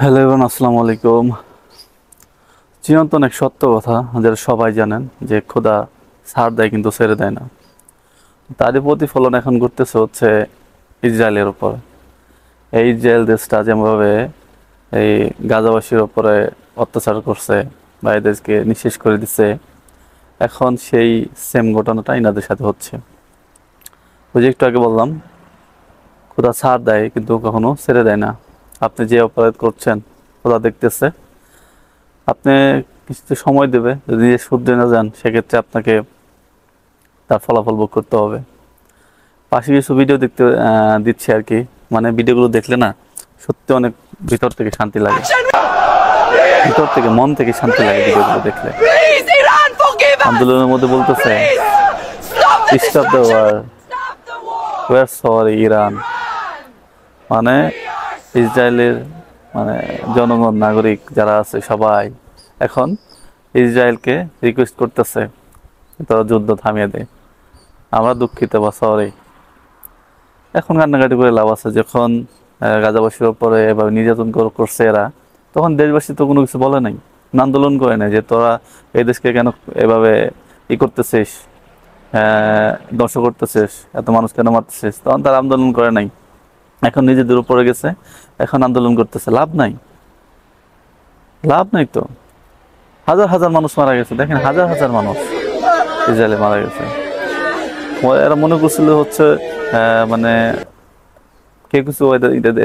Hello everyone, আসসালামু আলাইকুম। চিরন্তন এক সত্য কথা, যেটা সবাই জানেন, যে খোদা ছাড় দেয় কিন্তু ছেড়ে দেয় না। তারই প্রতিফলন এখন ঘটতেছে হচ্ছে ইসরায়েলের উপর। এই ইসরায়েল দেশটা যেভাবে এই গাজাবাসীর উপরে অত্যাচার করছে বা এদেরকে নিঃশেষ করে দিচ্ছে, এখন সেই সেম ঘটনাটা ইনাদের সাথে হচ্ছে। ওই যে একটু আগে বললাম, খোদা ছাড় দেয় কিন্তু কখনো ছেড়ে দেয় না। আপনি যে অপরাধ করছেন খোদা দেখতেছে। আপনি কিছুতে সময় দেবে, যদি নিজে শুধরে না যান সেক্ষেত্রে আপনাকে তার ফলাফল ভোগ করতে হবে। পাশে কিছু ভিডিও দেখতে দিচ্ছি আর কি। মানে ভিডিওগুলো দেখলে না সত্যি অনেক ভিতর থেকে শান্তি লাগে, ভিতর থেকে মন থেকে শান্তি লাগে ভিডিওগুলো দেখলে। আন্দোলনের মধ্যে বলতেছে, stop the war, war sorry Iran. মানে ইসরায়েলের মানে জনগণ, নাগরিক যারা আছে সবাই এখন ইসরায়েলকে রিকোয়েস্ট করতেছে তারা যুদ্ধ থামিয়ে দেয়। আমরা দুঃখিত বা সরি। এখন কান্নাকাটি করে লাভ আছে? যখন গাজাবাসীর উপরে এভাবে নির্যাতন করছে এরা, তখন দেশবাসী তো কোনো কিছু বলে নাই, আন্দোলন করে নাই যে তোরা এই দেশকে কেন এভাবে করতেছিস, ধ্বংস করতেছিস, এত মানুষ কেন মারতেছিস। তখন তারা আন্দোলন করে নাই। এখন নিজেদের উপরে গেছে, এখন আন্দোলন করতেছে। লাভ নাই, লাভ নাই তো। হাজার হাজার মানুষ মারা গেছে, দেখেন হাজার হাজার মানুষ ইসরায়েলে মারা গেছে। এরা মনে করছিল হচ্ছে মানে কেউ কিছু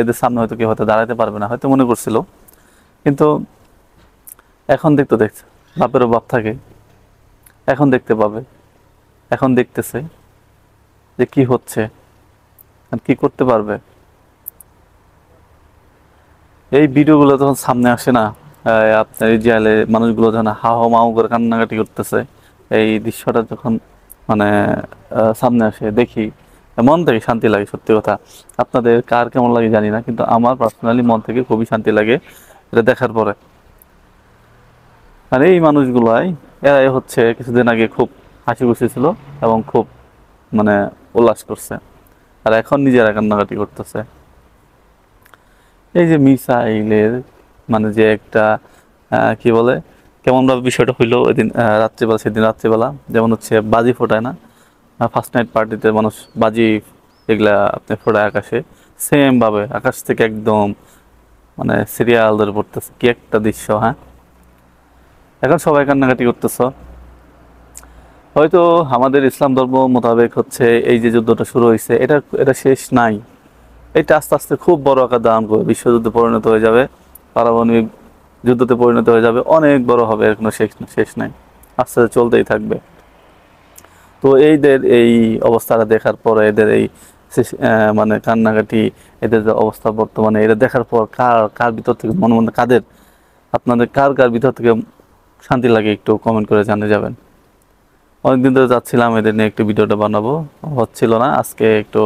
এদের সামনে হয়তো কেউ হয়তো দাঁড়াতে পারবে না, হয়তো মনে করছিল। কিন্তু এখন দেখছে বাপেরও বাপ থাকে, এখন দেখতে পাবে, এখন দেখতেছে যে কি হচ্ছে আর কি করতে পারবে। এই ভিডিওগুলো যখন সামনে আসে না, আপনার ইসরায়েলে মানুষগুলো যখন হাও মাও করে কান্নাকাটি করতেছে, এই দৃশ্যটা যখন মানে সামনে আসে দেখি, মন থেকে শান্তি লাগে। সত্যি কথা, আপনাদের কার কেমন লাগে জানি না, কিন্তু আমার পার্সোনালি মন থেকে খুবই শান্তি লাগে এটা দেখার পরে। আর এই মানুষগুলাই, এরাই হচ্ছে কিছুদিন আগে খুব হাসি খুশি ছিল এবং খুব মানে উল্লাস করছে, আর এখন নিজেরা কান্নাকাটি করতেছে। এই যে মিসাইলের মানে যে একটা কি বলে, কেমন ভাবে বিষয়টা হইলো ওই দিন রাত্রিবেলা, সেদিন রাত্রিবেলা যেমন হচ্ছে বাজি ফোটায় না, ফার্স্ট নাইট পার্টিতে মানুষ বাজি এগুলা আপনি ফোটায় আকাশে, সেম ভাবে আকাশ থেকে একদম মানে সিরিয়াল ধরে পড়তেছে। কি একটা দৃশ্য! হ্যাঁ, এখন সবাই কান্নাকাটি করতেছ। হয়তো আমাদের ইসলাম ধর্ম মোতাবেক হচ্ছে এই যে যুদ্ধটা শুরু হয়েছে, এটা এটা শেষ নাই। এটা আস্তে আস্তে খুব বড় আকার ধারণ করে বিশ্বযুদ্ধে পরিণত হয়ে যাবে, পারমাণবিক যুদ্ধতে পরিণত হয়ে যাবে, অনেক বড় হবে, এর কোনো শেষ নাই, আস্তে আস্তে চলতেই থাকবে। তো এইদের এই অবস্থাটা দেখার পরে, এদের এই মানে কান্নাকাটি, এদের যে অবস্থা বর্তমানে, এটা দেখার পর কার কার ভিতর থেকে মনে মনে কাদের, আপনাদের কার কার ভিতর থেকে শান্তি লাগে একটু কমেন্ট করে জানিয়ে যাবেন। অনেকদিন ধরে যাচ্ছিলাম এদের নিয়ে একটু ভিডিওটা বানাবো, হচ্ছিল না। আজকে একটু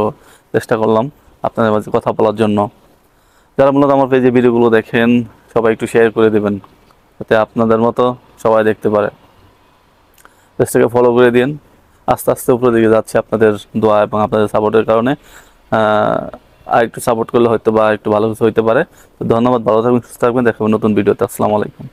চেষ্টা করলাম আপনাদের মাঝে কথা বলার জন্য। যারা মূলত আমার পেজে ভিডিওগুলো দেখেন সবাই একটু শেয়ার করে দেবেন, যাতে আপনাদের মতো সবাই দেখতে পারে। পেজটাকে ফলো করে দিন। আস্তে আস্তে উপরের দিকে যাচ্ছে আপনাদের দোয়া এবং আপনাদের সাপোর্টের কারণে। আর একটু সাপোর্ট করলে হয়তো বা একটু ভালো কিছু হইতে পারে। তো ধন্যবাদ, ভালো থাকবেন, সুস্থ থাকবেন, দেখাবেন নতুন ভিডিওতে। আসসালামু আলাইকুম।